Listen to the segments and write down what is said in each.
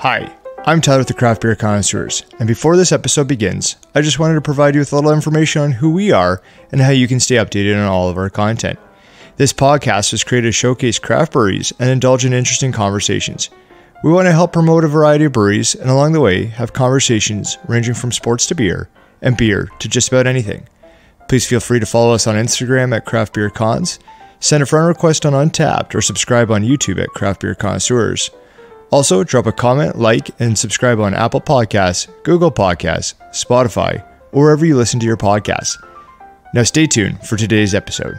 Hi, I'm Tyler with the Craft Beer Connoisseurs, and before this episode begins, I just wanted to provide you with a little information on who we are and how you can stay updated on all of our content. This podcast is created to showcase craft breweries and indulge in interesting conversations. We want to help promote a variety of breweries and along the way have conversations ranging from sports to beer and beer to just about anything. Please feel free to follow us on Instagram at Craft Beer Cons, send a friend request on Untapped, or subscribe on YouTube at Craft Beer Connoisseurs. Also, drop a comment, like, and subscribe on Apple Podcasts, Google Podcasts, Spotify, or wherever you listen to your podcasts. Now stay tuned for today's episode.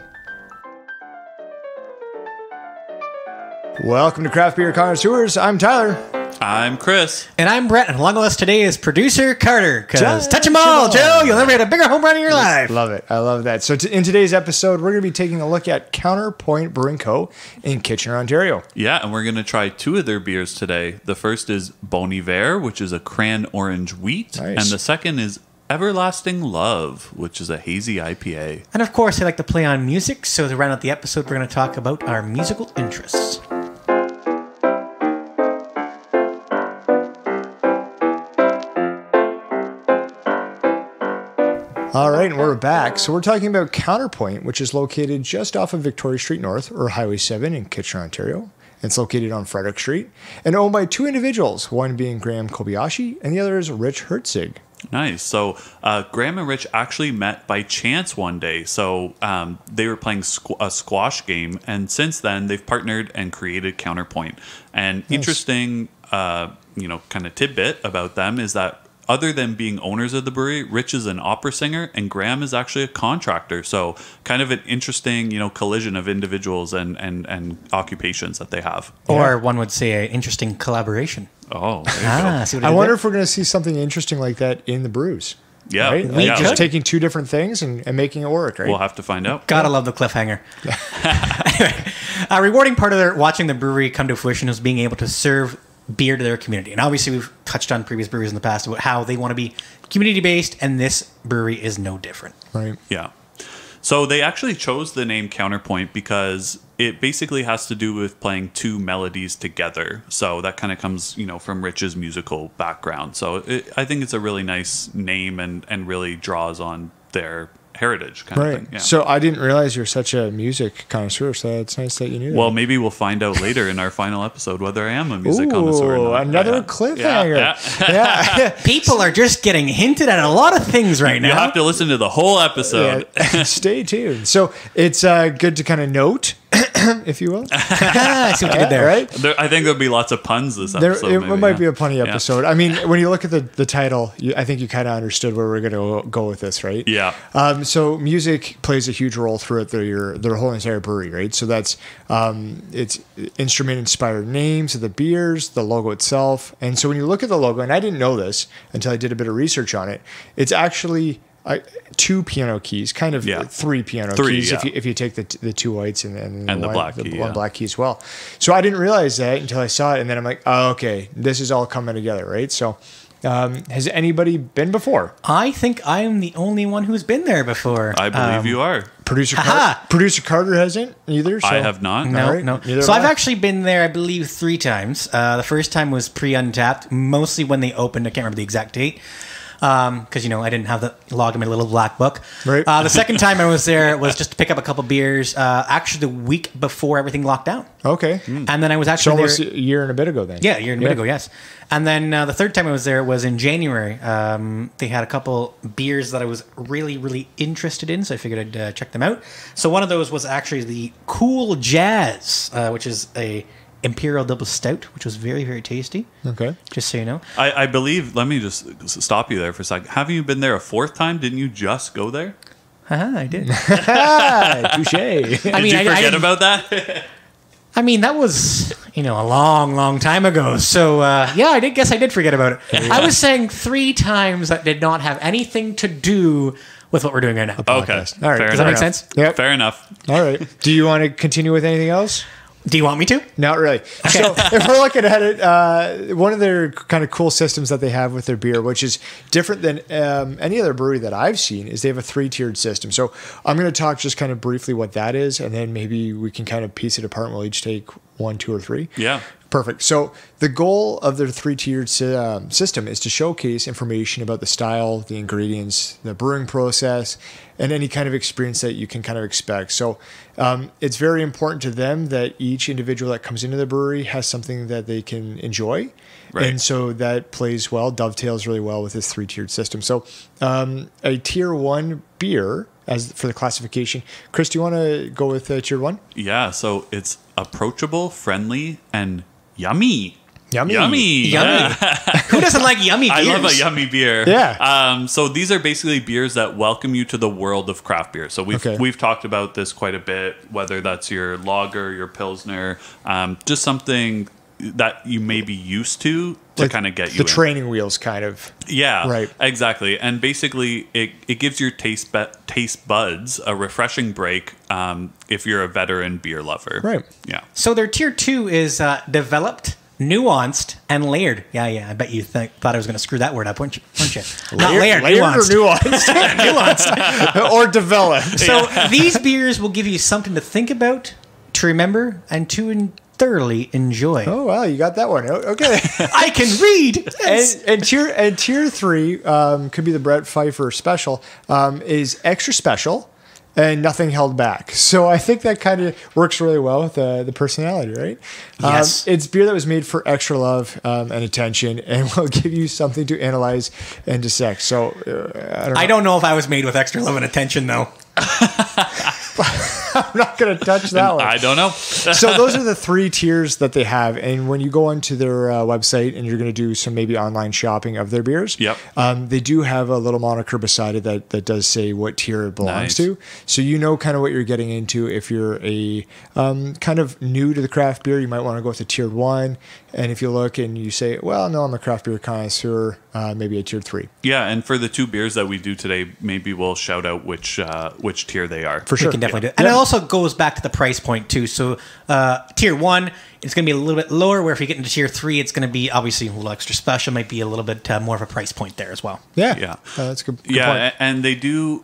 Welcome to Craft Beer Connoisseurs. I'm Tyler. I'm Chris. And I'm Brett. And along with us today is producer Carter. Because touch them all, Joe. You'll never get a bigger home run in your life. Love it. I love that. So in today's episode, we're going to be taking a look at Counterpoint Brewing Co. in Kitchener, Ontario. Yeah, and we're going to try two of their beers today. The first is Bon Iver, which is a Cran-Orange Wheat. Nice. And the second is Everlasting Love, which is a Hazy IPA. And of course, I like to play on music. So to round out the episode, we're going to talk about our musical interests. All right, and we're back. So we're talking about Counterpoint, which is located just off of Victoria Street North, or Highway 7 in Kitchener, Ontario. It's located on Frederick Street and owned by two individuals, one being Graham Kobayashi and the other is Rich Hertzig. Nice. So Graham and Rich actually met by chance one day. So they were playing a squash game, and since then they've partnered and created Counterpoint. And Nice. interesting, kind of tidbit about them is that other than being owners of the brewery, Rich is an opera singer and Graham is actually a contractor. So kind of an interesting, collision of individuals and occupations that they have. Or one would say an interesting collaboration. Oh, there you go. See what I I did wonder there? if we're going to see something interesting like that in the brews. Yeah. Right? We Just could. taking two different things and making it work, right? We'll have to find out. Gotta love the cliffhanger. Anyway, a rewarding part of watching the brewery come to fruition is being able to serve beer to their community. And obviously we've touched on previous breweries in the past about how they want to be community-based, and this brewery is no different. Right. Yeah. So they actually chose the name Counterpoint because it basically has to do with playing two melodies together. So that kind of comes, from Rich's musical background. So I think it's a really nice name and really draws on their heritage kind of thing. Yeah. So I didn't realize you're such a music connoisseur, so it's nice that you knew that. Well, maybe we'll find out later in our final episode whether I am a music connoisseur or not. Another cliffhanger. Yeah. People are just getting hinted at a lot of things right now. You have to listen to the whole episode. Yeah. Stay tuned. So it's good to kind of note, if you will. I see what you did there. Right? I think there'll be lots of puns this episode. It might be a punny episode. I mean, when you look at the title, I think you kind of understood where we're going to go with this, right? Yeah. So music plays a huge role throughout their whole entire brewery, right? So that's it's instrument-inspired names of the beers, the logo itself. And so when you look at the logo, and I didn't know this until I did a bit of research on it, it's actually two piano keys, kind of three piano keys if you take the two whites and the black key, one black key as well. So I didn't realize that until I saw it, and then I'm like, oh, okay, this is all coming together, right? So has anybody been before? I think I am the only one who's been there before. I believe you are. Producer Carter hasn't either. So. I have not. No, right. no. Neither So have I've I. actually been there, I believe, 3 times. The first time was pre-Untapped, mostly when they opened. I can't remember the exact date. Because, I didn't have the log in my little black book. Right. The second time I was there was just to pick up a couple beers, actually the week before everything locked down. Okay. And then I was So actually almost there. a year and a bit ago then. Yeah, a year and a bit ago, yes. And then the third time I was there was in January. They had a couple beers that I was really, really interested in, so I figured I'd check them out. So one of those was actually the Cool Jazz, which is a Imperial Double Stout, which was very, very tasty. Okay. Just so you know. I believe, let me just stop you there for a second. Haven't you been there a 4th time? Didn't you just go there? I did. Touche. Did you forget about that? I mean, that was, a long, long time ago. So, I did forget about it. Yeah. I was saying 3 times that did not have anything to do with what we're doing right now. Okay. All right. Fair Does that enough. make sense? Yep. Fair enough. All right. Do you want to continue with anything else? Do you want me to? Not really. So if we're looking at it, one of their kind of cool systems that they have with their beer, which is different than any other brewery that I've seen, is they have a 3-tiered system. So I'm going to talk just kind of briefly what that is, and then maybe we can kind of piece it apart and we'll each take 1, 2, or 3. Yeah. Perfect. So the goal of their 3-tiered system is to showcase information about the style, the ingredients, the brewing process, and any kind of experience that you can kind of expect. So it's very important to them that each individual that comes into the brewery has something that they can enjoy. Right. And so that plays well, dovetails really well with this 3-tiered system. So a tier 1 beer, as for the classification. Chris, do you want to go with tier 1? Yeah, so it's approachable, friendly, and yummy. Yummy. Yeah. Who doesn't like yummy beers? I love a yummy beer. Yeah. So these are basically beers that welcome you to the world of craft beer. So we've talked about this quite a bit, whether that's your lager, your pilsner, just something that you may be used to kind of get you the training wheels kind of. Yeah, right. Exactly. And basically it gives your taste buds a refreshing break if you're a veteran beer lover. Right. Yeah. So their tier 2 is developed, nuanced, and layered. Yeah. I bet you thought I was going to screw that word up, weren't you? Not layered, nuanced. Or nuanced. Nuanced. Or developed. So these beers will give you something to think about, to remember, and to thoroughly enjoy. Oh, wow, you got that one. Okay. I can read. And tier 3 could be the Brett Pfeiffer special, is extra special and nothing held back. So I think that kind of works really well with the personality, right? Yes. It's beer that was made for extra love and attention, and will give you something to analyze and dissect. So I don't know if I was made with extra love and attention, though. I'm not going to touch that one. I don't know. So those are the 3 tiers that they have. And when you go onto their website and you're going to do some maybe online shopping of their beers, they do have a little moniker beside it that does say what tier it belongs to. So you know kind of what you're getting into. If you're a kind of new to the craft beer, you might want to go with a tier 1. And if you look and you say, well, no, I'm a craft beer connoisseur, maybe a tier 3. Yeah, and for the 2 beers that we do today, maybe we'll shout out which tier they are. For sure. We can definitely do it. And it also goes back to the price point, too. So tier 1, it's going to be a little bit lower, where if you get into tier 3, it's going to be obviously a little extra special, might be a little bit more of a price point there as well. Yeah. That's a good point. And they do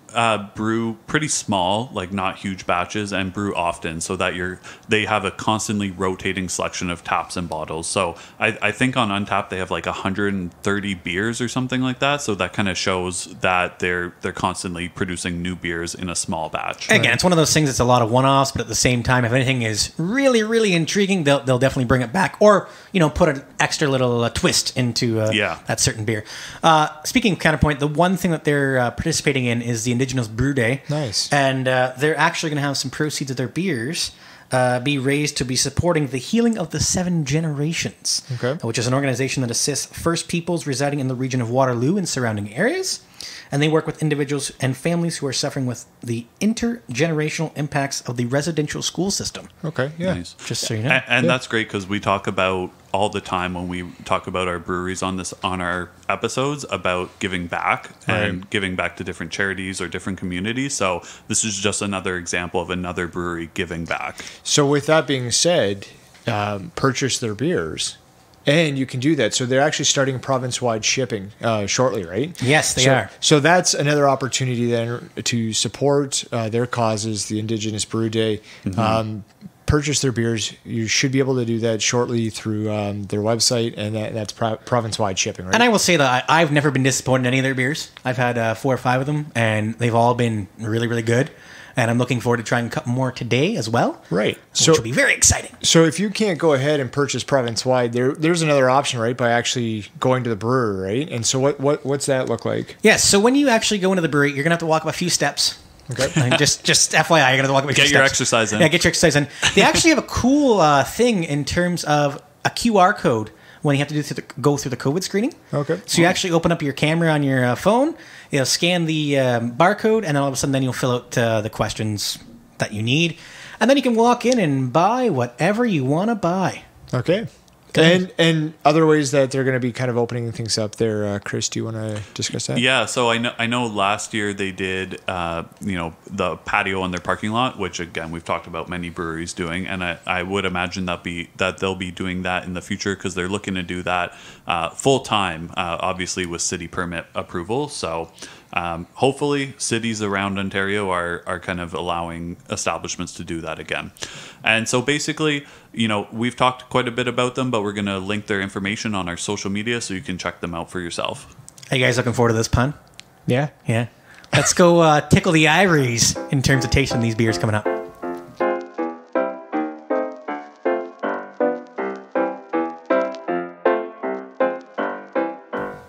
brew pretty small, like not huge batches, and brew often, so that they have a constantly rotating selection of taps and bottles. So I think on Untappd they have like 130 beers or something like that. So that kind of shows that they're constantly producing new beers in a small batch. Again, it's one of those things that's a lot of one-offs, but at the same time, if anything is really, really intriguing, they'll definitely bring it back, or put an extra little twist into that certain beer. Speaking of Counterpoint, the one thing that they're participating in is the Indigenous Brew Day. Nice. And they're actually going to have some proceeds of their beers be raised to be supporting the Healing of the 7 Generations, which is an organization that assists First Peoples residing in the region of Waterloo and surrounding areas. And they work with individuals and families who are suffering with the intergenerational impacts of the residential school system. Okay, yeah. Nice. Just so you know. And that's great, because we talk about all the time when we talk about our breweries on our episodes about giving back and giving back to different charities or different communities. So this is just another example of another brewery giving back. So with that being said, purchase their beers. And you can do that. So they're actually starting province-wide shipping shortly, right? Yes, they are. So that's another opportunity then to support their causes, the Indigenous Brew Day. Purchase their beers. You should be able to do that shortly through their website, and that's province-wide shipping, right? And I will say that I've never been disappointed in any of their beers. I've had 4 or 5 of them, and they've all been really, really good. And I'm looking forward to trying a couple more today as well. Right. Which will be very exciting. So if you can't go ahead and purchase province-wide, there's another option, right, by actually going to the brewery, right? And so what's that look like? Yes. So when you actually go into the brewery, you're going to have to walk up a few steps. Okay. And just FYI, you're going to have to walk up a few steps. Get your exercise in. Yeah, get your exercise in. They actually have a cool thing in terms of a QR code when you have to go through the COVID screening. Okay. So you actually open up your camera on your phone, you'll scan the barcode, and then all of a sudden you'll fill out the questions that you need. And then you can walk in and buy whatever you want to buy. Okay. And other ways that they're going to be kind of opening things up there. Chris, do you want to discuss that? Yeah, so I know last year they did the patio on their parking lot, which again we've talked about many breweries doing, and I would imagine that they'll be doing that in the future because they're looking to do that full time, obviously with city permit approval. So hopefully cities around Ontario are kind of allowing establishments to do that again. And so basically, we've talked quite a bit about them, but we're going to link their information on our social media so you can check them out for yourself. Are you guys looking forward to this pun? Yeah. Yeah. Let's go tickle the ivories in terms of tasting these beers coming up.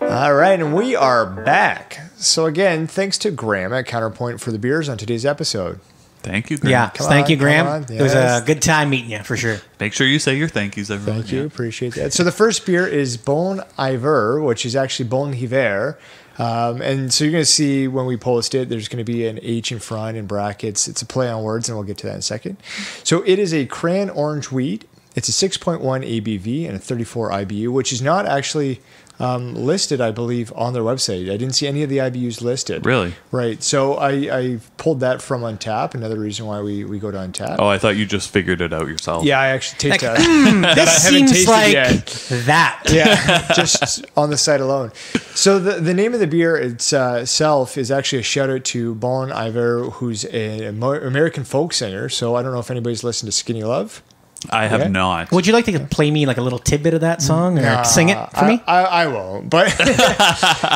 All right, and we are back. So again, thanks to Graham at Counterpoint for the beers on today's episode. Thank you, Graham. Yeah, thank you, Graham. Yes. It was a good time meeting you, for sure. Make sure you say your thank yous, everyone. Thank you, appreciate that. So the first beer is Bon Iver, which is actually Bon Hiver. And so you're going to see when we post it, there's going to be an H in front in brackets. It's a play on words, and we'll get to that in a second. So it is a Cran-Orange Wheat. It's a 6.1 ABV and a 34 IBU, which is not actually listed, I believe, on their website. I didn't see any of the IBUs listed. Really? Right. So I pulled that from Untappd. Another reason why we go to Untappd. Oh, I thought you just figured it out yourself. Yeah, I actually tasted Like, that. this I haven't seems tasted like yet. that. Yeah, just on the site alone. So the name of the beer itself is actually a shout out to Bon Iver, who's an American folk singer. So I don't know if anybody's listened to Skinny Love. I have Yeah. not. Would you like to play me like a little tidbit of that song or sing it for me? I won't. But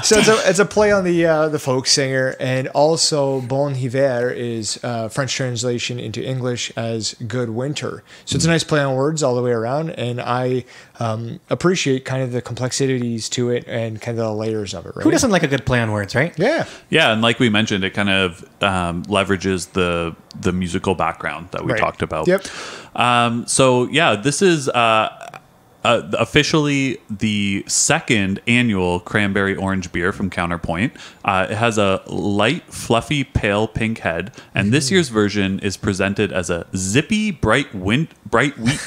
so it's a play on the folk singer, and also Bon Hiver is French translation into English as good winter. So it's a nice play on words all the way around, and I appreciate kind of the complexities to it and kind of the layers of it. Right? Who doesn't like a good play on words, right? Yeah. Yeah, and like we mentioned, it kind of leverages the musical background that we Right. talked about. Yep. So yeah, this is officially the second annual cranberry orange beer from Counterpoint. It has a light, fluffy, pale pink head, and this year's version is presented as a zippy, bright wheat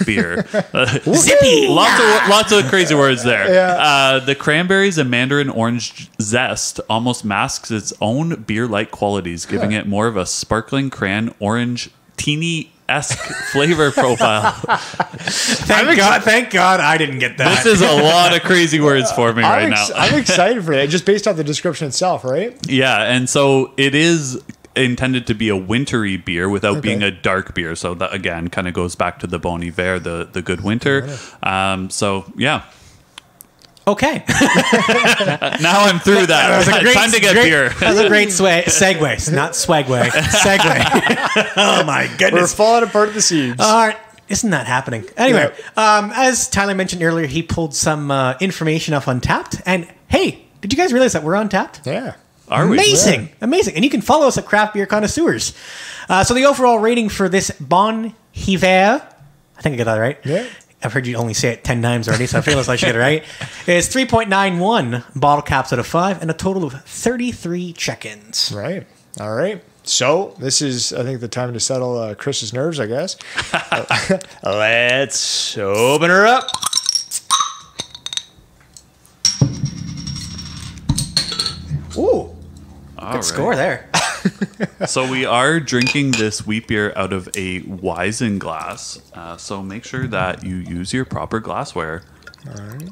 beer. Zippy! Lots of crazy words there. Yeah. The cranberries and mandarin orange zest almost masks its own beer-like qualities, giving it more of a sparkling cran-orange teeny-esque flavor profile. Thank God I didn't get that. This is a lot of crazy words for me right now. I'm excited for that, just based off the description itself, right? Yeah, and so it is intended to be a wintry beer without being a dark beer. So that, again, kind of goes back to the Bon Hiver, the good winter. So, yeah. Okay. Now I'm through that. Time to get beer. That was a great segue. Not swagway. Segue. Oh, my We're goodness. falling apart at the seams. All right. Isn't that happening? Anyway, as Tyler mentioned earlier, he pulled some information off Untappd. And hey, did you guys realize that we're on Untappd? Yeah. Are we? Amazing. Amazing. And you can follow us at Craft Beer Connoisseurs. So the overall rating for this Bon Hiver, I think I got that right. Yeah. I've heard you only say it 10 times already, so I feel like I should get it right. Is 3.91 bottle caps out of 5 and a total of 33 check-ins. Right. All right. So this is, I think, the time to settle Chris's nerves, I guess. Let's open her up. Ooh. Good score there. So we are drinking this wheat beer out of a Weizen glass. So make sure that you use your proper glassware. All right.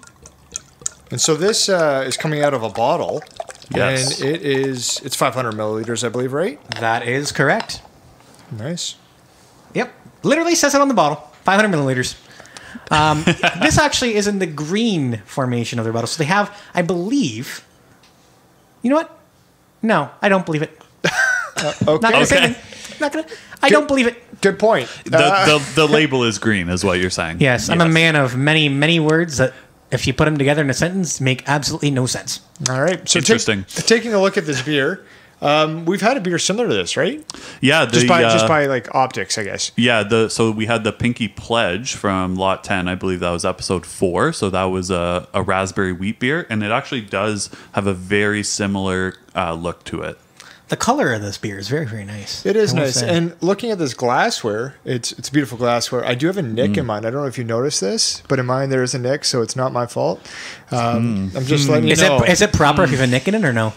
And so this is coming out of a bottle. Yes. And it's 500 milliliters, I believe, right? That is correct. Nice. Yep. Literally says it on the bottle. 500 milliliters. This actually is in the green formation of their bottle. So they have, I believe... You know what? No, I don't believe it. Okay. Not gonna say anything. Not gonna. I don't believe it. Good point. The label is green, is what you're saying. Yes, I'm a man of many words that, if you put them together in a sentence, make absolutely no sense. All right. So Interesting. Taking a look at this beer, we've had a beer similar to this, right? Yeah. Just by like optics, I guess. Yeah, so we had the Pinky Pledge from Lot 10. I believe that was episode 4. So that was a raspberry wheat beer, and it actually does have a very similar look to it. the color of this beer is very, very nice. It is I will nice. say. And looking at this glassware, it's beautiful glassware. I do have a nick in mine. I don't know if you noticed this, but in mine there is a nick, so it's not my fault. I'm just letting you know. Is it proper if you have a nick in it or no?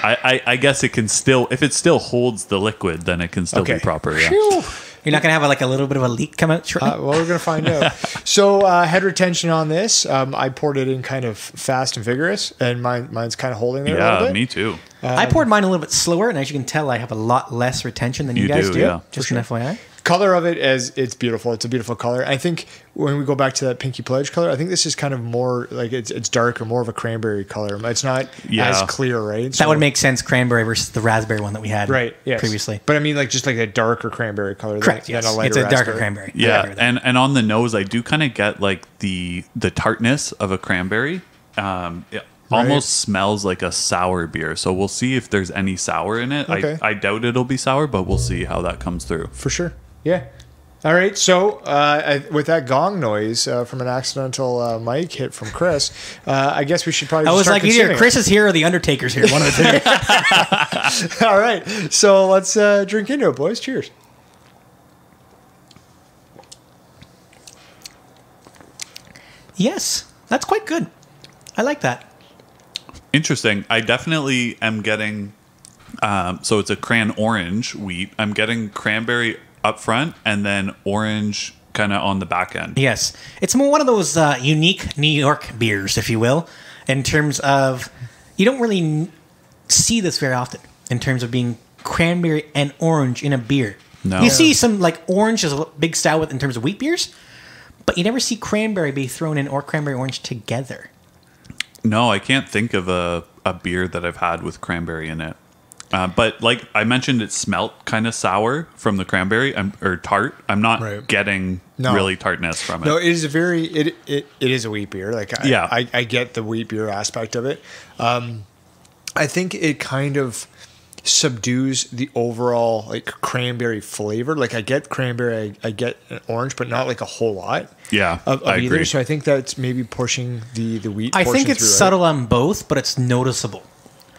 I guess it can still, if it still holds the liquid, then it can still be proper. Yeah. Phew. You're not going to have a little bit of a leak come out shortly? Well, we're going to find out. So head retention on this, I poured it in kind of fast and vigorous, and mine's kind of holding there a little bit. Me too. I poured mine a little bit slower, and as you can tell, I have a lot less retention than you guys do. Yeah, just an FYI. Color of it, as it's beautiful. It's a beautiful color. I think when we go back to that Pinky Pledge color, I think this is kind of more like it's darker, more of a cranberry color. It's not as clear, right? So, that would make sense, cranberry versus the raspberry one that we had yes. previously. But I mean, like just like a darker cranberry color. Correct, than yes. a lighter It's a darker raspberry. cranberry. Yeah, and on the nose, I do kind of get like the tartness of a cranberry. It almost smells like a sour beer. So we'll see if there's any sour in it. Okay. I doubt it'll be sour, but we'll see how that comes through. For sure. Yeah. All right. So with that gong noise from an accidental mic hit from Chris, I guess we should probably. I was start like, either consuming Chris is here or the Undertaker's here. One of the two. All right. So let's drink into it, boys. Cheers. Yes, that's quite good. I like that. Interesting. I definitely am getting. So it's a Cran-Orange Wheat. I'm getting cranberry up front and then orange kind of on the back end. Yes. It's more one of those unique New York beers, if you will, in terms of you don't really see this very often in terms of being cranberry and orange in a beer. No. You see some like orange is a big style with in terms of wheat beers, but you never see cranberry be thrown in or cranberry orange together. No, I can't think of a beer that I've had with cranberry in it. But like I mentioned, it smelt kind of sour from the cranberry or tart. I'm not getting really tartness from it. No, it is a very it is a wheat beer. Like I get the wheat beer aspect of it. I think it kind of subdues the overall like cranberry flavor. Like I get cranberry, I get an orange, but not like a whole lot. Yeah, of I either. agree. So I think that's maybe pushing the wheat. I think it's through, subtle on both, but it's noticeable,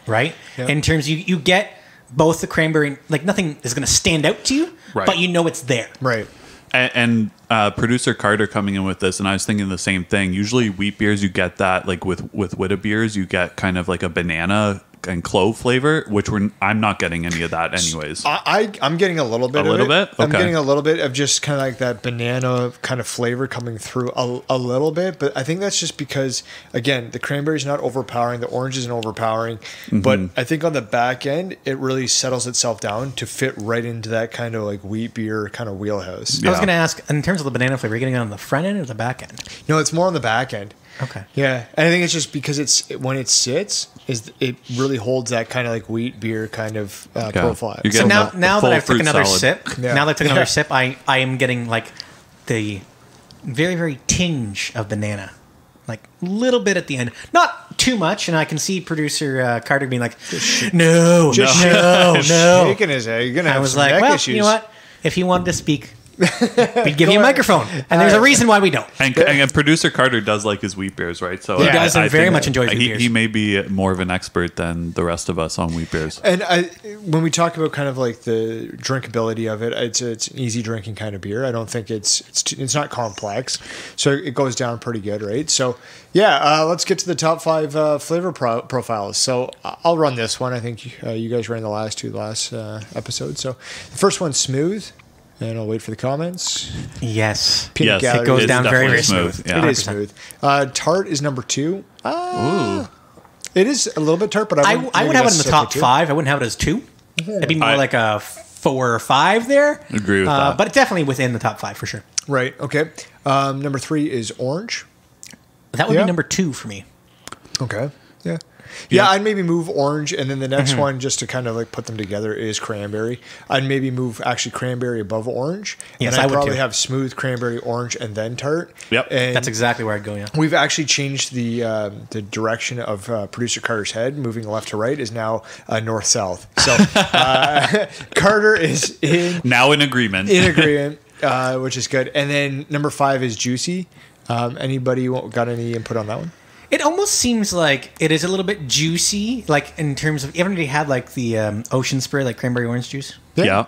right? Yeah. In terms you get both the cranberry, like nothing is going to stand out to you, but you know it's there. Right. And producer Carter coming in with this, and I was thinking the same thing. Usually wheat beers, you get that like with Wita beers, you get kind of like a banana and clove flavor, which I'm not getting any of that anyways. I'm getting a little bit. I'm getting a little bit of just kind of like that banana kind of flavor coming through a little bit, but I think that's just because again the cranberry is not overpowering, the orange isn't overpowering, but I think on the back end it really settles itself down to fit right into that kind of like wheat beer kind of wheelhouse. I was going to ask, in terms of the banana flavor, are you getting it on the front end or the back end? No, it's more on the back end. Okay. Yeah, and I think it's just because when it sits, it really holds that kind of like wheat beer kind of profile. You're So getting now that I've full taken another fruit salad. sip, now that I've taken another sip, I am getting like the very, very tinge of banana. Like a little bit at the end. Not too much, and I can see producer Carter being like, no. Shaking his head. You're going to have I was some like, neck well, issues. you know what? If you wanted to speak, we'd give you a microphone. And there's a reason why we don't. And producer Carter does like his wheat beers, right? So He does, and very think much enjoys wheat beers. He may be more of an expert than the rest of us on wheat beers. And when we talk about kind of like the drinkability of it, it's an easy drinking kind of beer. I don't think it's not complex, so it goes down pretty good, right? So yeah, let's get to the top 5 flavor profiles. So I'll run this one. I think you guys ran the last episode. So the first one's smooth. And I'll wait for the comments. Yes. Peanut it goes down very, very smooth. Yeah. It is smooth. Tart is number 2. It is a little bit tart, but I would have it in the top 5. I wouldn't have it as 2. It'd be more like a 4 or 5 there. Agree with that. But definitely within the top 5 for sure. Right. Okay. Number 3 is orange. That would be number 2 for me. Okay. Yeah, I'd maybe move orange, and then the next one, just to kind of like put them together, is cranberry. I'd maybe move actually cranberry above orange. Yes, and I I'd would probably too. have smooth cranberry, orange, and then tart. Yep. And That's exactly where I'd go, yeah. we've actually changed the direction of producer Carter's head. Moving left to right is now north-south. So Carter is Now in agreement. which is good. And then number 5 is juicy. Anybody got any input on that one? It almost seems like it is a little bit juicy, like in terms of, everybody had like the ocean spray, like cranberry orange juice. Yeah.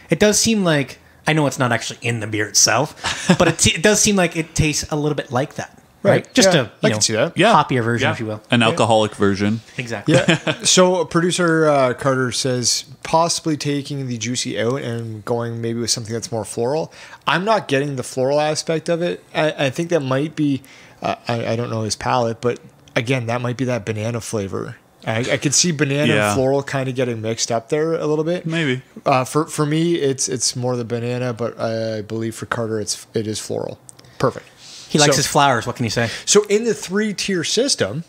It does seem like, I know it's not actually in the beer itself, but it does seem like it tastes a little bit like that. Right. Just a I can see that. hoppier version, if you will. An alcoholic version. Exactly. Yeah. So producer Carter says possibly taking the juicy out and going maybe with something that's more floral. I'm not getting the floral aspect of it. I think that might be, I don't know his palate, but again, that might be that banana flavor. I could see banana and floral kind of getting mixed up there a little bit. Maybe. For me, it's more the banana, but I believe for Carter, it is floral. Perfect. He likes his flowers. What can you say? So in the 3-tier system,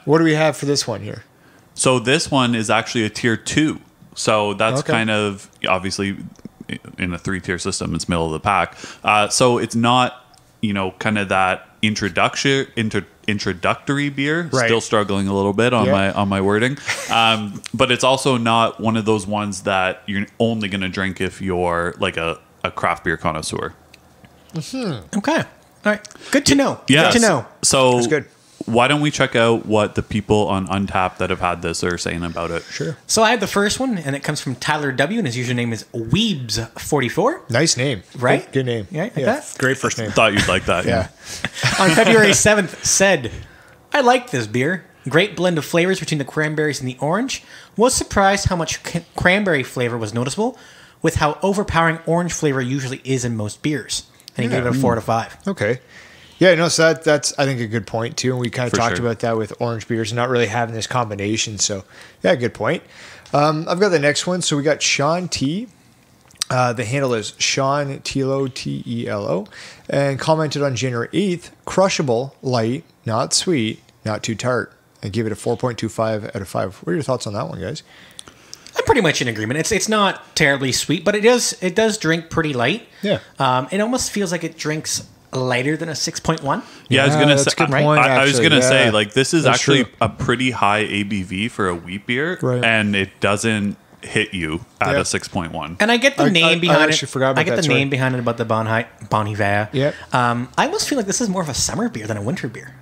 what do we have for this one here? So this one is actually a tier 2. So that's kind of, obviously, in a 3-tier system, it's middle of the pack. So it's not, kind of that introductory beer. Right. Still struggling a little bit on my wording. But it's also not one of those ones that you're only going to drink if you're like a craft beer connoisseur. Mm-hmm. Okay. All right. Good to know. Yes. Good to know. So that's good. Why don't we check out what the people on Untappd that have had this are saying about it? Sure. So I had the first one, and it comes from Tyler W., and his username is Weebs44. Nice name. Right? Good name. Yeah, like that? Great first name. Thought you'd like that. Yeah. On February 7th, said, I like this beer. Great blend of flavors between the cranberries and the orange. Was surprised how much cranberry flavor was noticeable, with how overpowering orange flavor usually is in most beers. And he gave it a 4 out of 5. Okay. Yeah, no, so that's, I think, a good point, too. And we kind of talked sure. about that with orange beers and not really having this combination. So, yeah, good point. I've got the next one. So we got Sean T. The handle is Sean Telo, Telo, and commented on January 8th, crushable, light, not sweet, not too tart. I give it a 4.25 out of 5. What are your thoughts on that one, guys? I'm pretty much in agreement. It's not terribly sweet, but it does drink pretty light. Yeah. It almost feels like it drinks lighter than a 6.1. Yeah, I was gonna say. Good point, I was gonna say, yeah. like, this is That's actually true. a pretty high ABV for a wheat beer, Right. and it doesn't hit you at a 6.1. And I get the name behind it. actually forgot about I get that, the sorry. name behind it about the Bon Hiver. Yep. I almost feel like this is more of a summer beer than a winter beer,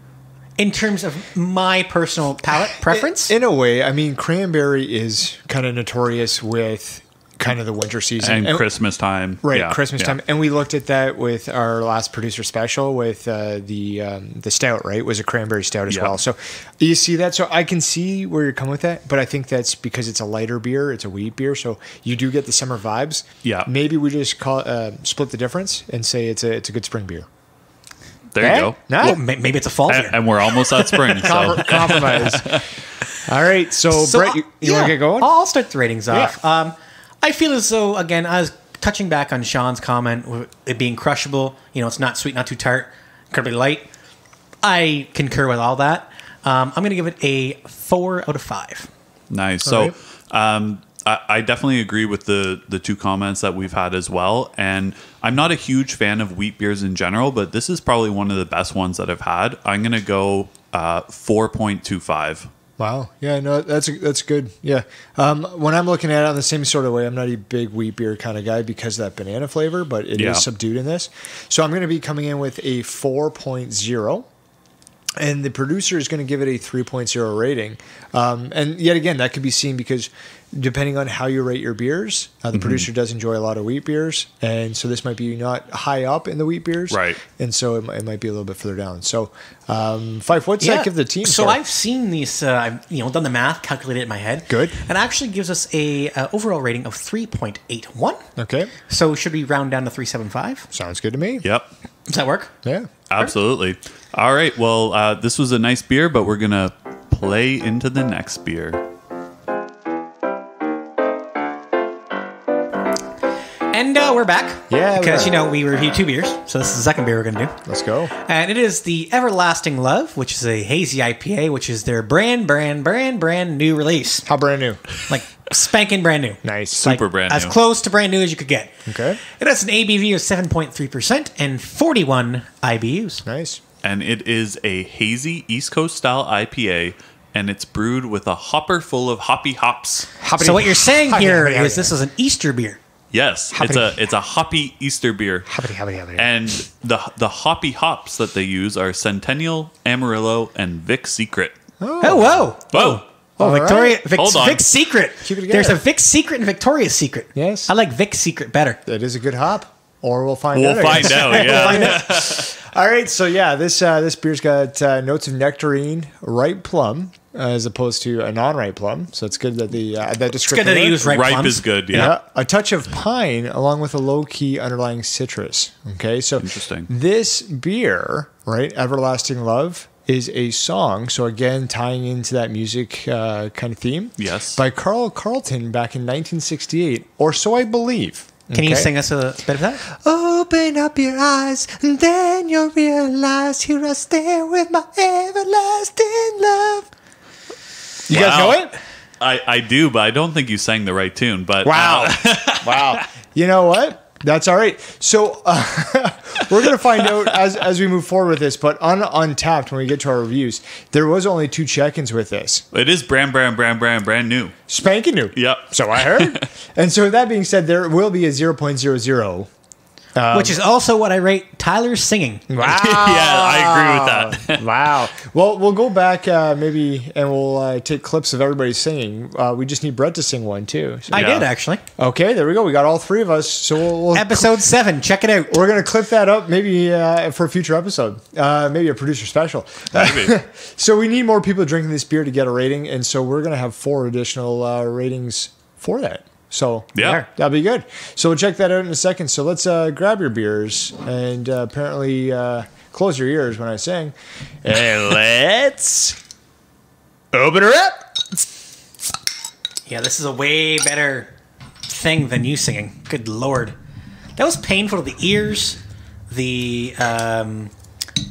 in terms of my personal palate preference. In a way, I mean, cranberry is kind of notorious with kind of the winter season. And Christmas time. Right, Yeah, Christmas yeah. time. And we looked at that with our last producer special with the stout, right? It was a cranberry stout as Yeah. well. So you see that? So I can see where you're coming with that, but I think that's because it's a lighter beer. It's a wheat beer. So you do get the summer vibes. Yeah. Maybe we just split the difference and say it's a good spring beer. There you go. No? Well, maybe it's a fall beer. And we're almost at spring. So. Compromise. All right. So Brett, you want to get going? I'll start the ratings off. Yeah. I feel as though, again, I was touching back on Sean's comment, with it being crushable. It's not sweet, not too tart, incredibly light. I concur with all that. I'm going to give it a 4 out of 5. Nice. All So I definitely agree with the two comments that we've had as well. And I'm not a huge fan of wheat beers in general, but this is probably one of the best ones that I've had. I'm going to go 4.25. Wow. Yeah, no, that's good. Yeah. When I'm looking at it on the same sort of way, I'm not a big wheat beer kind of guy because of that banana flavor, but it is subdued in this. So I'm going to be coming in with a 4.0. And the producer is going to give it a 3.0 rating. And yet again, that could be seen because depending on how you rate your beers, the producer does enjoy a lot of wheat beers. And so this might be not high up in the wheat beers. Right. And so it might be a little bit further down. So, Fife, what's that give the team? So for? I've seen these, I've done the math, calculated it in my head. Good. And it actually gives us a overall rating of 3.81. Okay. So should we round down to 3.75? Sounds good to me. Yep. Does that work? Yeah. Absolutely. All right. Well, this was a nice beer, but we're going to play into the next beer. And we're back. Yeah, Because, we're we reviewed 2 beers. So this is the second beer we're going to do. Let's go. And it is the Everlasting Love, which is a Hazy IPA, which is their brand new release. How brand new? Like spanking brand new. Nice. Super brand As new. close to brand new as you could get. Okay. It has an ABV of 7.3% and 41 IBUs. Nice. And it is a hazy East Coast style IPA, and it's brewed with a hopper full of hoppy hops. So what you're saying here is this is an Easter beer. Yes, it's a hoppy Easter beer. Hoppity. And the hoppy hops that they use are Centennial, Amarillo, and Vic Secret. Oh, whoa. Oh, Victoria, right. Hold on. Vic's Secret. Keep it together. There's a Vic's Secret and Victoria's Secret. Yes. I like Vic's Secret better. That is a good hop. Or we'll find out. We'll find out, yeah. We'll find out. All right, so yeah, this beer's got notes of nectarine, ripe plum, as opposed to a non-ripe plum. So it's good that that descriptor. It's good that they use ripe Ripe plums. is good, yeah. A touch of pine, along with a low-key underlying citrus. Okay, so Interesting. this beer, right, Everlasting Love, is a song. So again, tying into that music kind of theme. Yes. By Carl Carlton back in 1968, or so I believe. Can you Okay? sing us a bit of that? Open up your eyes, and then you'll realize here I stand with my everlasting love. You guys know it? I do, but I don't think you sang the right tune. But Wow. Wow. You know what? That's all right. So we're going to find out as we move forward with this, but on Untapped, when we get to our reviews, there was only 2 check-ins with this. it is brand new. Spanking new. Yep. So I heard. And so with that being said, there will be a 0.00. Which is also what I rate Tyler's singing. Wow. Yeah, I agree with that. Wow. Well, we'll go back maybe and we'll take clips of everybody singing. We just need Brett to sing one too. So- I Yeah. did, actually. Okay, there we go. We got all 3 of us. So we'll Episode 7. Check it out. we're going to clip that up maybe for a future episode. Maybe a producer special. Maybe. So we need more people drinking this beer to get a rating. And so we're going to have 4 additional ratings for that. So Yeah. that'll be good. So we'll check that out in a second. So let's grab your beers and apparently close your ears when I sing. And let's open her up. Yeah, this is a way better thing than you singing. Good Lord. That was painful to the ears, the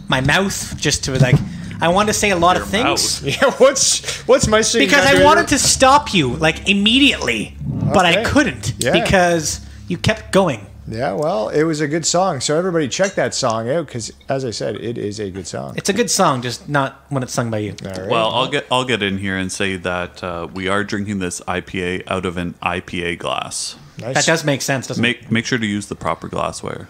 my mouth, just to like, I wanted to say a lot of things. mouth. Yeah, what's my singing? Because I wanted to stop you, like, immediately, but I Okay. couldn't Yeah. because you kept going. Yeah, well, it was a good song. So everybody check that song out because, as I said, it is a good song. It's a good song, just not when it's sung by you. All right. Well, I'll get in here and say that we are drinking this IPA out of an IPA glass. Nice. That does make sense, doesn't it? Make sure to use the proper glassware.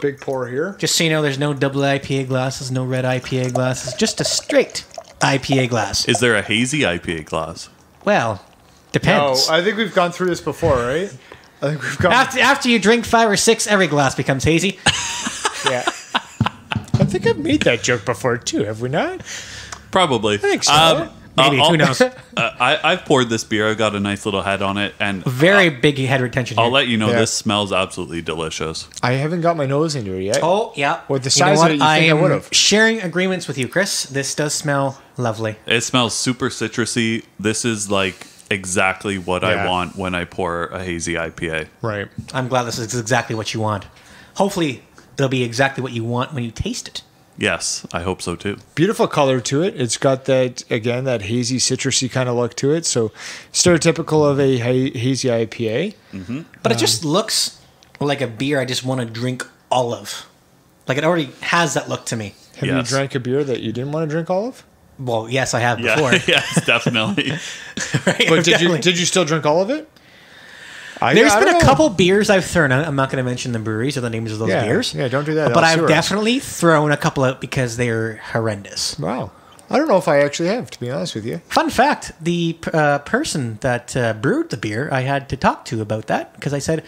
Big pour here. Just so you know, there's no double IPA glasses, no red IPA glasses, just a straight IPA glass. Is there a hazy IPA glass? Well, No, depends. I think we've gone through this before, right? I think we've gone. After you drink 5 or 6, every glass becomes hazy. Yeah. I think I've made that joke before too. Have we not? Probably. I think so. Maybe, who knows? I've poured this beer. I've got a nice little head on it, and Very big head retention here. I'll let you know Yeah. this smells absolutely delicious. I haven't got my nose into it yet. Oh, yeah. With the You know size of what? it, you think I am would've. sharing agreements with you, Chris. This does smell lovely. It smells super citrusy. This is like exactly what Yeah. I want when I pour a hazy IPA. Right. I'm glad this is exactly what you want. Hopefully, it'll be exactly what you want when you taste it. Yes, I hope so too. Beautiful color to it. It's got that, again, that hazy, citrusy kind of look to it. So stereotypical of a hazy IPA. But it just looks like a beer I just want to drink all of. Like, it already has that look to me. Have you Yes. drank a beer that you didn't want to drink all of? Well, yes, I have Yeah, before. yes, definitely. Right? But I've did definitely- you still drink all of it? There's I been don't a know. couple beers I've thrown out. I'm not going to mention the breweries or the names of those Yeah, beers. yeah, don't do that. But I'll I've sue us. definitely thrown a couple out because they're horrendous. Wow. I don't know if I actually have, to be honest with you. Fun fact, the person that brewed the beer, I had to talk to about that because I said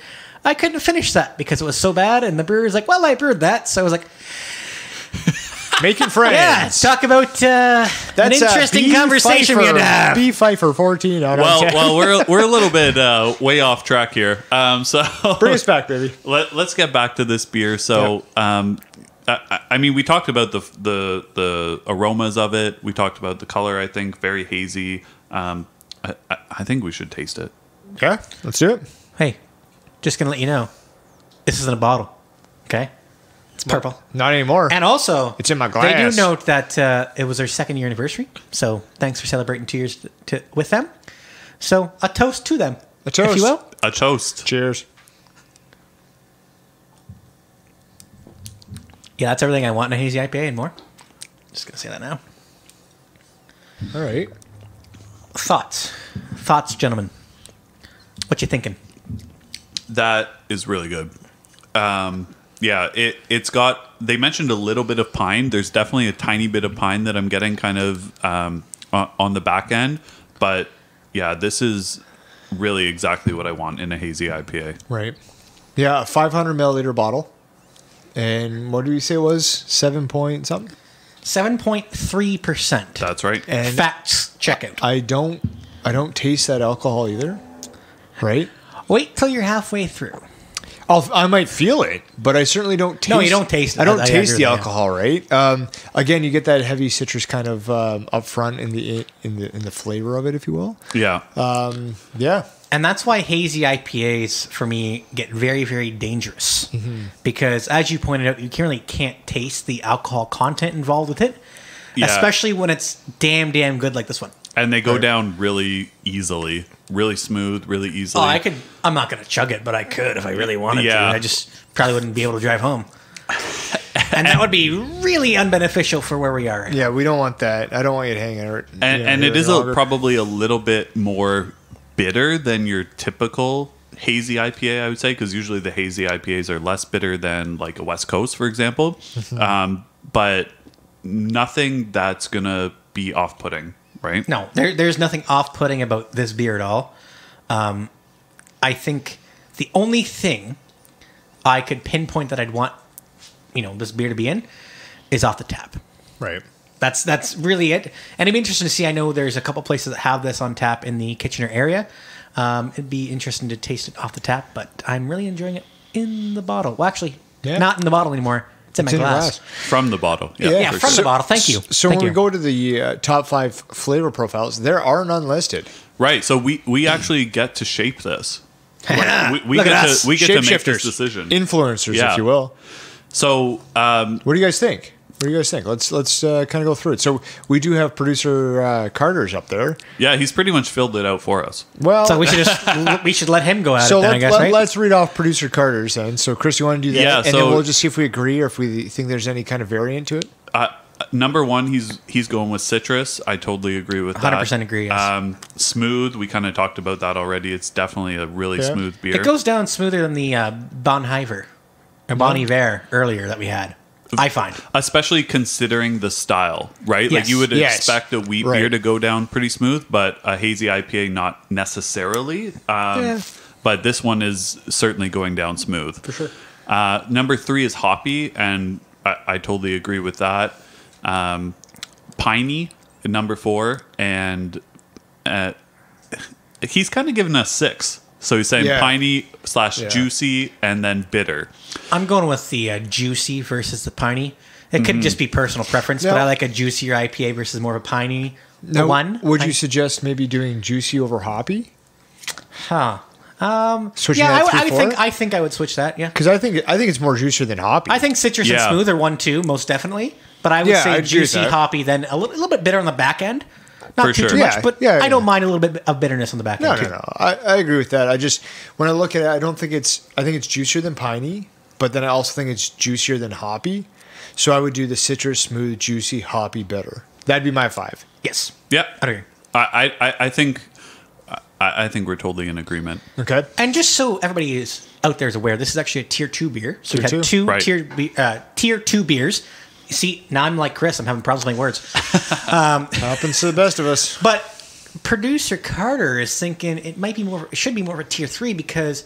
I couldn't finish that because it was so bad. And the brewer's like, well, I brewed that. So I was like, Making friends. yeah, talk about an interesting B. conversation we had to have. B. Pfeiffer 14 out of 10. Well, we're a little bit way off track here. So Bring us back, baby. let's get back to this beer. So, I mean, we talked about the aromas of it. We talked about the color. I think very hazy. I think we should taste it. Okay, let's do it. Hey, just going to let you know, this is in a bottle. Okay? It's purple. Not anymore. And also, It's in my They glass. do note that it was their 2nd year anniversary. So thanks for celebrating 2 years with them. So a toast to them. A toast. If you will. A toast. Cheers. Yeah, that's everything I want in a hazy IPA and more. Just going to say that now. All right. Thoughts, gentlemen. What you thinking? That is really good. Yeah, it's got. They mentioned a little bit of pine. There's definitely a tiny bit of pine that I'm getting kind of on the back end, but yeah, this is really exactly what I want in a hazy IPA. Right. Yeah, a 500 milliliter bottle. And what did we say it was? 7 point something? 7.3%. That's right. And Facts checkout. I don't taste that alcohol either. Right? Wait till you're halfway through. I might feel it, but I certainly don't taste. No, you don't taste it. I don't I taste agree the with alcohol, right? Again, you get that heavy citrus kind of up front in the flavor of it, if you will. Yeah. Yeah. And that's why hazy IPAs, for me, get very, very dangerous. Because, as you pointed out, you really can't taste the alcohol content involved with it. Yeah. Especially when it's damn good like this one. And they go down really easily, really smooth, really easily. Oh, I'm not going to chug it, but I could if I really wanted to. Yeah. I just probably wouldn't be able to drive home. And that would be really unbeneficial for where we are. Yeah, we don't want that. I don't want you to hang out. And it is probably a little bit more bitter than your typical hazy IPA, I would say, because usually the hazy IPAs are less bitter than like a West Coast, for example. But nothing that's going to be off-putting, right? No, there's nothing off-putting about this beer at all. I think the only thing I could pinpoint that I'd want, this beer to be in is off the tap. Right. That's really it. And it'd be interesting to see. I know there's a couple places that have this on tap in the Kitchener area. It'd be interesting to taste it off the tap, but I'm really enjoying it in the bottle. Well, actually, not in the bottle anymore. It's in my glass. From the bottle. Yeah, from the bottle. Thank you. So Thank when you. we go to the top 5 flavor profiles, there are none listed. Right. So we actually get to shape this. We Look get at to us. we get to make Shapeshifters. this decision. Influencers, Yeah. if you will. So What do you guys think? Let's kind of go through it. So we do have producer Carter's up there. yeah, he's pretty much filled it out for us. Well, So we should let him go at so it then, I guess, right? let's read off producer Carter's then. So Chris, you want to do that? Yeah, and so- then we'll just see if we agree or if we think there's any kind of variant to it. Number one, he's going with citrus. I totally agree with that. 100% agree, yes. Smooth. We kind of talked about that already. It's definitely a really smooth beer. It goes down smoother than the Bon Iver or Bon Iver earlier that we had. I find. Especially considering the style, right? Yes. Like you would Yes. expect a wheat Right. beer to go down pretty smooth, but a hazy IPA not necessarily. But this one is certainly going down smooth. For sure. Number 3 is hoppy, and I totally agree with that. Piney, number 4, and he's kind of given us 6. So he's saying piney / juicy and then bitter. I'm going with the juicy versus the piney. It could just be personal preference, but I like a juicier IPA versus more of a piney one. Would you suggest maybe doing juicy over hoppy? Huh. Switching Yeah, that 3-4? I think I would switch that. Yeah, Because I think it's more juicier than hoppy. I think citrus and Yeah. smooth are 1-2 most definitely. But I would Yeah, I say agree with juicy, that. hoppy, then a little bit bitter on the back end. Not For too sure. much, Yeah, but yeah, I don't yeah. mind a little bit of bitterness on the back end too. No. I agree with that. I just when I look at it, I think it's juicier than piney, but then I also think it's juicier than hoppy. So I would do the citrus, smooth, juicy, hoppy, bitter. That'd be my 5. Yes. Yeah, I agree. I think we're totally in agreement. Okay. And just so everybody is out there is aware, this is actually a tier 2 beer. So we Tier had 2? two Right. tier 2 beers. See, now I'm like Chris. I'm having problems with my words. Happens to the best of us. But producer Carter is thinking it should be more of a tier 3 because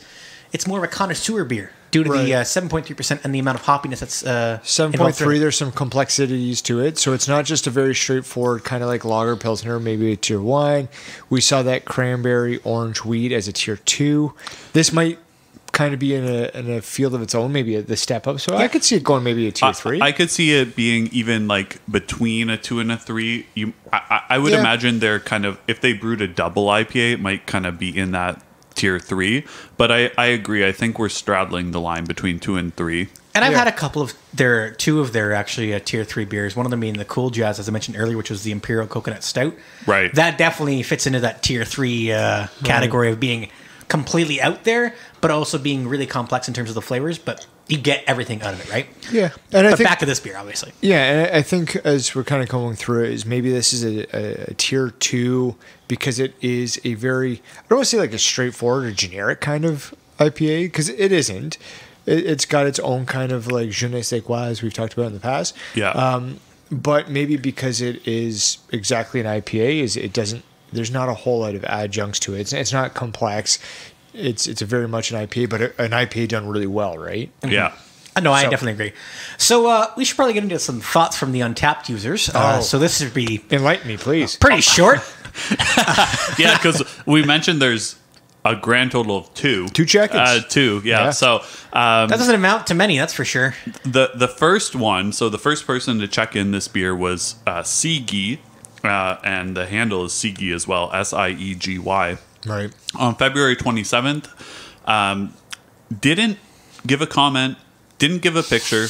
it's more of a connoisseur beer due to the 7.3% and the amount of hoppiness that's 7.3, there's some complexities to it. So it's not just a very straightforward kind of like lager pilsner, maybe a tier 1. We saw that Cran-Orange Wheat as a tier 2. This might kind of be in a field of its own, maybe the step up. So I could see it going maybe a tier 3. I could see it being even like between a 2 and a 3. I would imagine they're kind of, if they brewed a double IPA, it might kind of be in that tier 3. But I agree. I think we're straddling the line between 2 and 3. And I've had a couple of two of their actually tier 3 beers. One of them being the Cool Jazz, as I mentioned earlier, which was the Imperial Coconut Stout. Right. That definitely fits into that tier 3 category of being completely out there, but also being really complex in terms of the flavors. But you get everything out of it, right? Yeah. And But back to this beer, obviously. Yeah, and I think as we're kind of going through it, is maybe this is a tier 2 because it is a very, I don't want to say like a straightforward or generic kind of IPA because it isn't. It's got its own kind of like je ne sais quoi, as we've talked about in the past. Yeah. But maybe because it is exactly an IPA, it doesn't. There's not a whole lot of adjuncts to it. It's not complex. It's a very much an IPA, but an IPA done really well, right? Yeah. No, I definitely agree. So we should probably get into some thoughts from the Untapped users. So this should be Enlighten me, please. pretty short. Yeah, because we mentioned there's a grand total of two. Two check-ins. Two, yeah. So That doesn't amount to many, that's for sure. the first one, so the first person to check in this beer was Seegi, and the handle is Seegi as well, Siegi. Right. On February 27th. Didn't give a comment, didn't give a picture,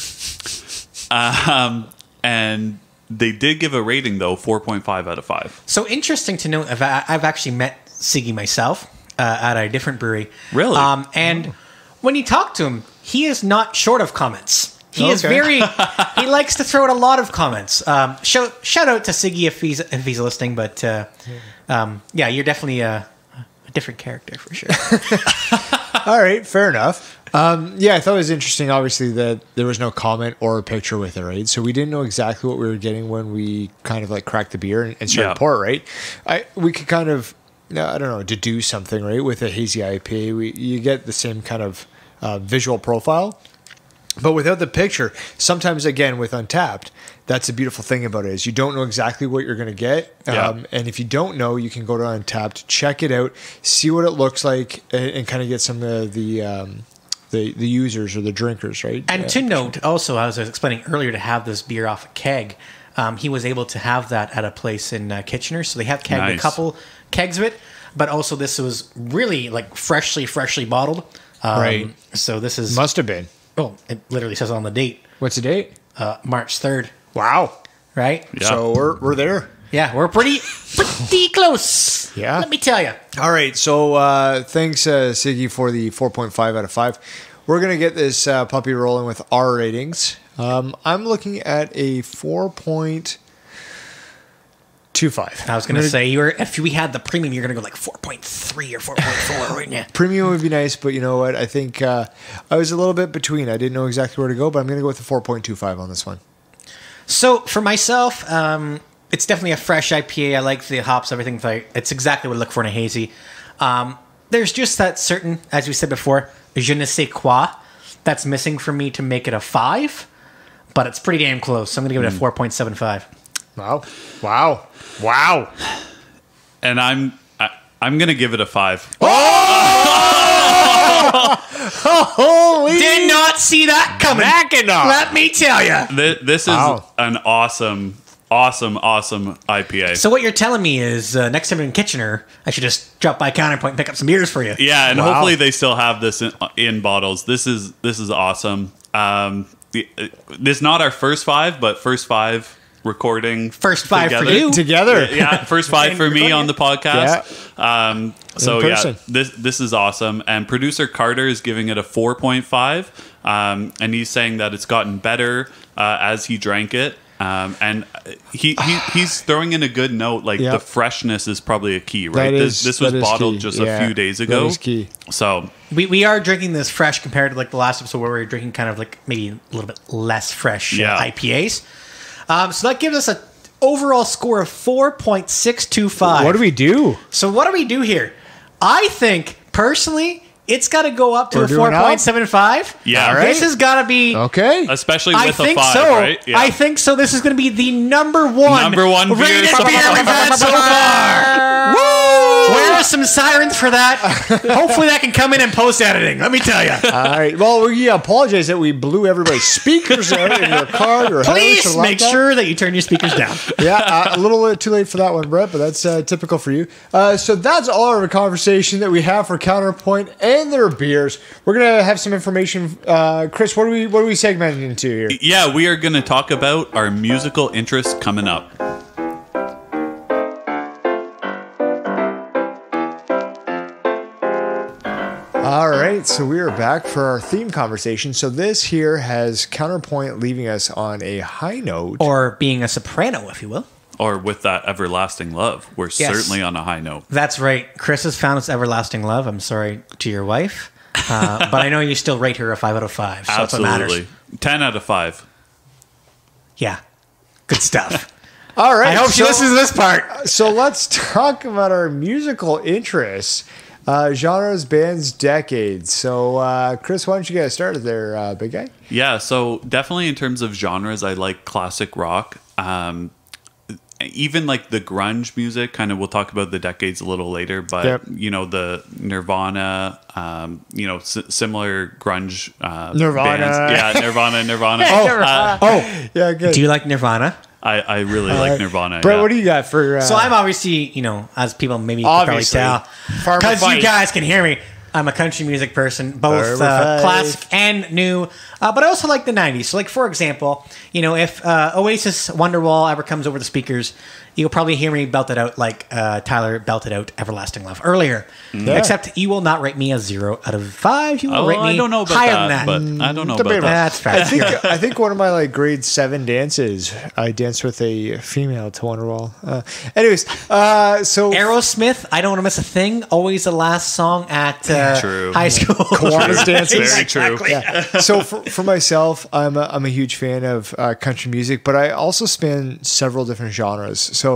and they did give a rating, though, 4.5 out of 5. So interesting to note, I've actually met Siggy myself at a different brewery. Really? And when you talk to him, he is not short of comments. He is very. He likes to throw out a lot of comments. Shout out to Siggy if he's listening, but yeah, you're definitely a different character for sure. All right, fair enough. Yeah, I thought it was interesting, obviously, that there was no comment or a picture with it, right? So we didn't know exactly what we were getting when we kind of like cracked the beer and started to pour it, right? We could kind of, I don't know, deduce something, right? With a hazy IPA, you get the same kind of visual profile. But without the picture, sometimes, again, with Untapped, that's the beautiful thing about it is you don't know exactly what you're going to get. And if you don't know, you can go to Untapped, check it out, see what it looks like, and kind of get some of the users or the drinkers, right? And to note, also, as I was explaining earlier, to have this beer off a keg, he was able to have that at a place in Kitchener. So they have kegged a couple kegs of it, but also this was really like freshly bottled. Right. So this is... Must have been. Oh, it literally says on the date. What's the date? March 3rd. Wow. Right? Yeah. So we're there. Yeah, we're pretty close. Yeah. Let me tell you. All right. So thanks, Siggy, for the 4.5 out of 5. We're going to get this puppy rolling with our ratings. I'm looking at a 4.25. I was going to say, if we had the premium, you're going to go like 4.3 or 4.4, wouldn't you? Premium would be nice, but you know what? I think I was a little bit between. I didn't know exactly where to go, but I'm going to go with the 4.25 on this one. So for myself, it's definitely a fresh IPA. I like the hops, everything. It's exactly what I look for in a hazy. There's just that certain, as we said before, je ne sais quoi that's missing for me to make it a 5, but it's pretty damn close. So I'm going to give it a 4.75. Wow. And I'm going to give it a 5. Holy! Did not see that coming. Let me tell you. This is an awesome IPA. So what you're telling me is next time I'm in Kitchener, I should just drop by Counterpoint and pick up some beers for you. Yeah, and hopefully they still have this in bottles. This is awesome. This is not our first 5, but first 5 recording. First 5 together. for you. Together. Yeah, first 5 for me on the podcast. Yeah. So yeah, this is awesome. And producer Carter is giving it a 4.5, and he's saying that it's gotten better as he drank it. And he's throwing in a good note. Like the freshness is probably a key, right? This was bottled key. Just a few days ago. That is key. So we are drinking this fresh compared to like the last episode where we were drinking kind of like maybe a little bit less fresh IPAs. So that gives us an overall score of 4.625. What do we do? So what do we do here? I think personally, it's got to go up to a 4.75. Yeah, this has got to be okay. Especially with a 5, right? Yeah. I think so. This is going to be the number one beer rated so beer we've had so far. Woo! Where are some sirens for that? Hopefully that can come in post editing. Let me tell you. All right. Well, we apologize that we blew everybody's speakers out in your car. Or please make sure that you turn your speakers down. Yeah, a little too late for that one, Brett, but that's typical for you. So that's all of our conversation that we have for Counterpoint and their beers. We're gonna have some information. Chris, what are we segmenting into here? Yeah, we are going to talk about our musical interests coming up. All right, so we are back for our theme conversation. So this here has Counterpoint leaving us on a high note. Or being a soprano, if you will. Or with that everlasting love. We're certainly on a high note. That's right. Chris has found his everlasting love. I'm sorry to your wife. But I know you still rate her a 5 out of 5. So that's what matters. Absolutely. 10 out of 5. Yeah. Good stuff. All right. I hope she listens to this part. So let's talk about our musical interests. Genres, bands, decades. So, Chris, why don't you get started there, big guy? Yeah, so definitely in terms of genres, I like classic rock. Even like the grunge music, kind of, we'll talk about the decades a little later, but Yep. the Nirvana, similar grunge Nirvana. bands. Yeah, Nirvana. Yeah, good. Do you like Nirvana? I really like Nirvana. Brett, yeah. what do you got for... So I'm obviously, as people maybe can probably Obviously. tell, Farmer because you Fight. guys can hear me, I'm a country music person, both Farmer Fight. classic and new, but I also like the 90s. So, like, for example, if Oasis Wonderwall ever comes over the speakers, you'll probably hear me belt it out like Tyler belted out Everlasting Love earlier. Yeah. Except you will not rate me a 0 out of 5. You will rate me I don't know about higher that, than that. but I don't know Debatable. about that. That's fair. I think one of my grade 7 dances, I danced with a female to Wonderwall. Anyways, so Aerosmith, I don't want to miss a thing. Always the last song at True. high school. Kiwanis dances. Very true. Yeah. So for myself, I'm a huge fan of country music, but I also span several different genres. So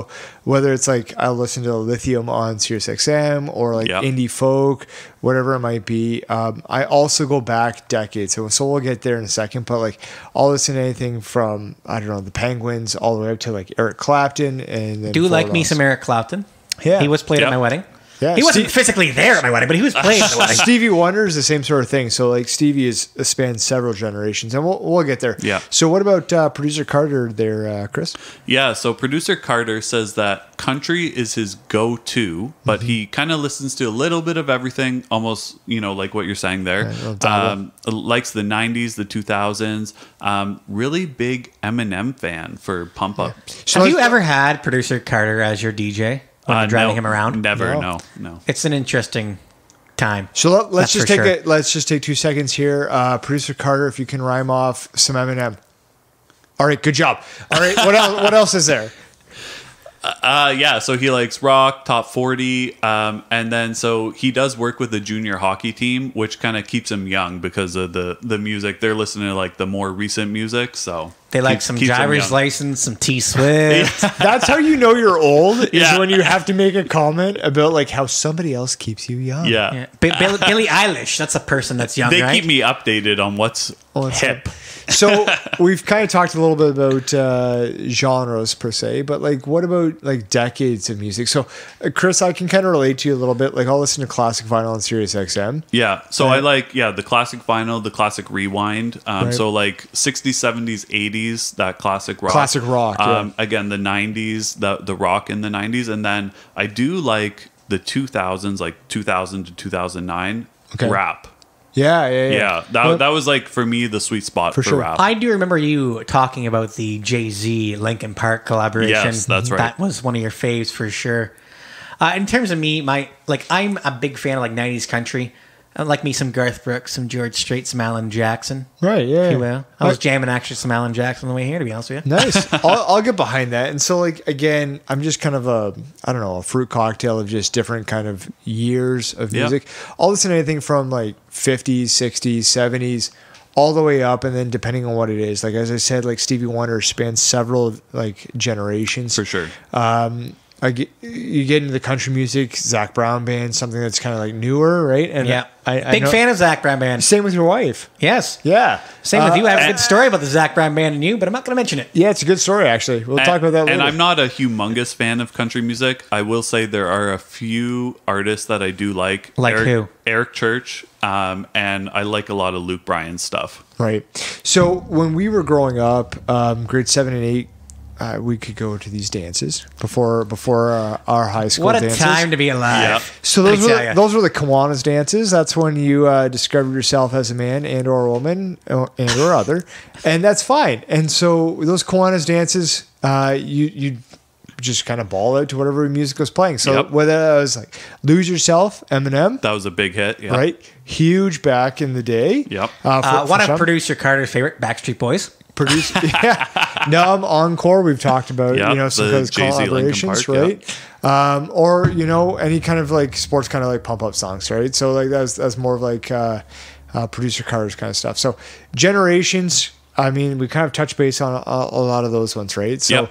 whether it's I listen to Lithium on Sirius XM or Yep. indie folk, whatever it might be. I also go back decades. So we'll get there in a second, but I'll listen to anything from, I don't know, the Penguins all the way up to Eric Clapton. And then Do like me Forlost. some Eric Clapton. Yeah. He was played Yep. at my wedding. Yeah. He wasn't physically there at my wedding, but he was played at the wedding. Stevie Wonder is the same sort of thing. So Stevie is spans several generations, and we'll get there. Yeah. So what about producer Carter there, Chris? Yeah, so producer Carter says that country is his go-to, but he kind of listens to a little bit of everything, almost, like what you're saying there. Right, little dabble. Likes the 90s, the 2000s. Really big Eminem fan for Pump Up. So Have you ever had producer Carter as your DJ when you're driving No, him around? Never, No. no. It's an interesting time. So let's That's just for take sure. it. Let's just take 2 seconds here. Producer Carter, if you can rhyme off some Eminem. All right, good job. All right, what else is there? Yeah, so he likes rock, top 40, and then so he does work with the junior hockey team, which kind of keeps him young because of the music. They're listening to the more recent music, so They like keeps some them driver's young. license, some T Swift. That's how you know you're old. Is Yeah. when you have to make a comment about how somebody else keeps you young. Yeah. Yeah. Billie Eilish, that's a person that's young, They right? keep me updated on what's hip. So we've kind of talked a little bit about genres per se, but what about decades of music? So Chris, I can kind of relate to you a little bit. I'll listen to classic vinyl on Sirius XM. Yeah, so Right. I like the classic vinyl, the classic rewind. Right. So 60s, 70s, 80s, that classic rock. Classic rock, yeah. Again, the 90s, the rock in the 90s, and then I do like the 2000s, 2000 to 2009 Okay. rap. Yeah. Yeah, that was for me the sweet spot for sure. rap. I do remember you talking about the Jay-Z Linkin Park collaboration. Yes, that's right. That was one of your faves for sure. In terms of me, I'm a big fan of 90s country. I like me some Garth Brooks, some George Strait, some Alan Jackson. Right. Yeah. If you will. I was jamming actually some Alan Jackson on the way here, to be honest with you. Nice. I'll get behind that. And so, again, I'm just kind of a fruit cocktail of just different kind of years of Yeah. music. I'll listen to anything from 50s, 60s, 70s, all the way up. And then depending on what it is, as I said, Stevie Wonder spans several generations. For sure. You get into the country music, Zach Brown band, something that's kind of newer, right? And Yeah. I Big know- fan of Zach Brown Band. Same with your wife. Yes. Yeah. Same with you. I have a good story about the Zach Brown Band and you, but I'm not going to mention it. Yeah, it's a good story, actually. We'll talk about that later. And I'm not a humongous fan of country music. I will say there are a few artists that I do like. Like who? Eric Church, and I like a lot of Luke Bryan stuff. Right. So when we were growing up, grade 7 and 8, we could go to these dances before our high school What a dances. time to be alive. Yeah. So I tell ya. those were the Kiwanis dances. That's when you discovered yourself as a man and or a woman and or other, and that's fine. And so those Kiwanis dances, you just kind of ball out to whatever music was playing. So Yep. whether that was Lose Yourself, Eminem, That was a big hit. Yeah. right? Huge back in the day. Yep. For One of some. producer Carter's favorite, Backstreet Boys. Produce, yeah. Numb, Encore, we've talked about, Yep, some of the those Jay-Z Linkin collaborations, Park, right? Or, any kind of like sports kind of like pump up songs, right? So like that's more of like producer Carter's kind of stuff. So Generations, I mean, we kind of touch base on a lot of those ones, right? So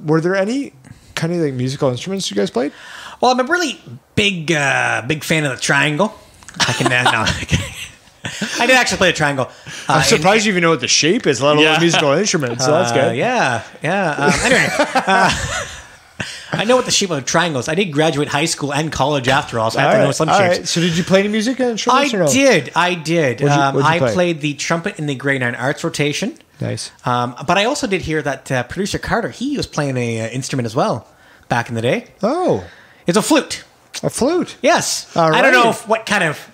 were there any kind of like musical instruments you guys played? Well, I'm a really big fan of the triangle. I can I did actually play the triangle. I'm surprised you even know what the shape is, let alone musical instruments. So that's good. Yeah. Anyway, I know what the shape of a triangle is. I did graduate high school and college after all, so I have to know some shapes. Right. So did you play any music instruments or no? I did. What'd you I play? played the trumpet in the grade 9 arts rotation. Nice. But I also did hear that producer Carter, he was playing an instrument as well back in the day. Oh. It's a flute. A flute? Yes. All I don't know right. what kind of,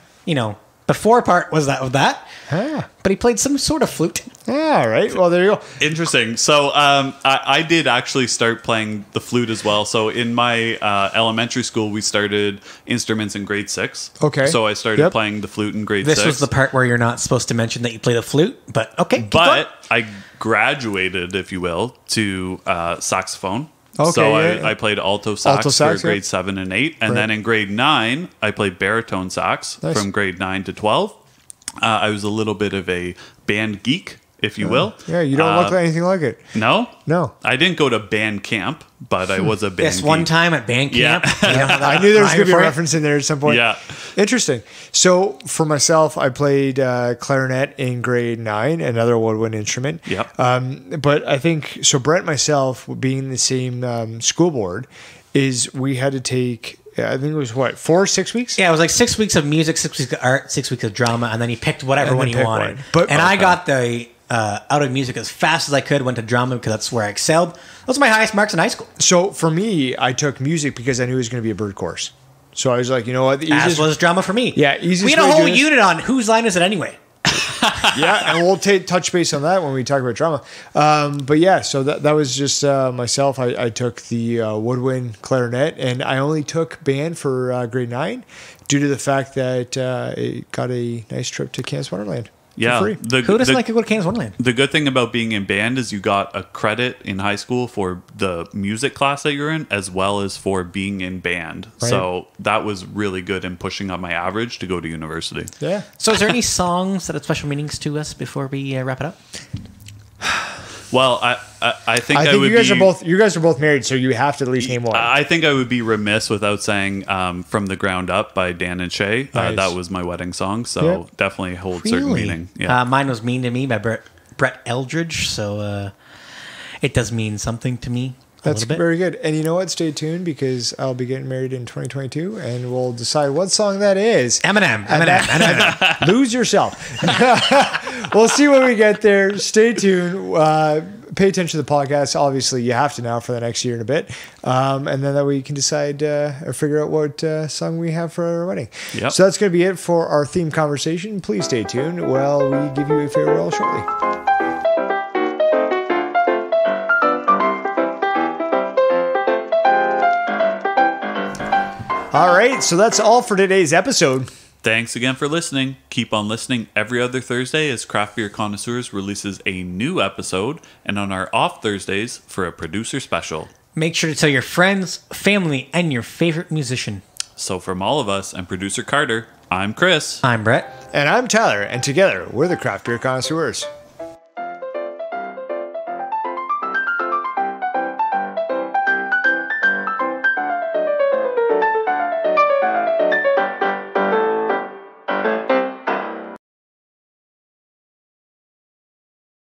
before part was that of that. But he played some sort of flute. All right. Well, there you go. Interesting. So I did actually start playing the flute as well. So in my elementary school, we started instruments in grade 6. Okay. So I started playing the flute in grade 6. This was the part where you're not supposed to mention that you play the flute, but okay. But I graduated, if you will, to saxophone. Okay, so yeah. I played alto sax for yeah. grade 7 and 8. And then in grade 9, I played baritone sax from grade 9 to 12. I was a little bit of a band geek, if you will. Yeah, you don't look anything like it. No? No. I didn't go to band camp, but I was a band This geek. one time at band camp. I knew there was going to be a reference in there at some point. Yeah. Interesting. So for myself, I played clarinet in grade 9, another woodwind instrument. Yep. But I think, so Brett and myself, being in the same school board, is we had to take, I think it was 6 weeks? Yeah, it was like 6 weeks of music, 6 weeks of art, 6 weeks of drama, and then you picked whatever one you wanted. I got the out of music as fast as I could, went to drama because that's where I excelled. Those were my highest marks in high school. So for me, I took music because I knew it was going to be a bird course. So I was like, you know what? As was drama for me. Yeah, easiest we had a whole unit on whose line is it anyway? Yeah, and we'll touch base on that when we talk about drama. But yeah, so that was just myself. I took the woodwind clarinet, and I only took band for grade 9 due to the fact that it got a nice trip to Kansas Wonderland. Yeah. Free. Who doesn't like to go to Kansas Wonderland? The good thing about being in band is you got a credit in high school for the music class that you're in, as well as for being in band. Right. So that was really good in pushing up my average to go to university. Yeah. So is there any songs that have special meanings to us before we wrap it up? Well, I think you guys are both married, so you have to at least name one. I think I would be remiss without saying "From the Ground Up" by Dan and Shay. Nice. That was my wedding song, so definitely holds certain meaning. Yeah. Mine was "Mean to Me" by Brett Eldridge, so it does mean something to me. That's very good. And you know what? Stay tuned because I'll be getting married in 2022, and we'll decide what song that is. Eminem. Lose yourself. We'll see when we get there. Stay tuned. Pay attention to the podcast. Obviously, you have to now for the next year and a bit. And then that way you can decide or figure out what song we have for our wedding. Yep. So that's going to be it for our theme conversation. Please stay tuned while we give you a farewell shortly. All right, so that's all for today's episode. Thanks again for listening. Keep on listening every other Thursday as Craft Beer Connoisseurs releases a new episode, and on our off Thursdays for a producer special. Make sure to tell your friends, family, and your favorite musician. So from all of us and producer Carter, I'm Chris. I'm Brett. And I'm Tyler, and together we're the Craft Beer Connoisseurs.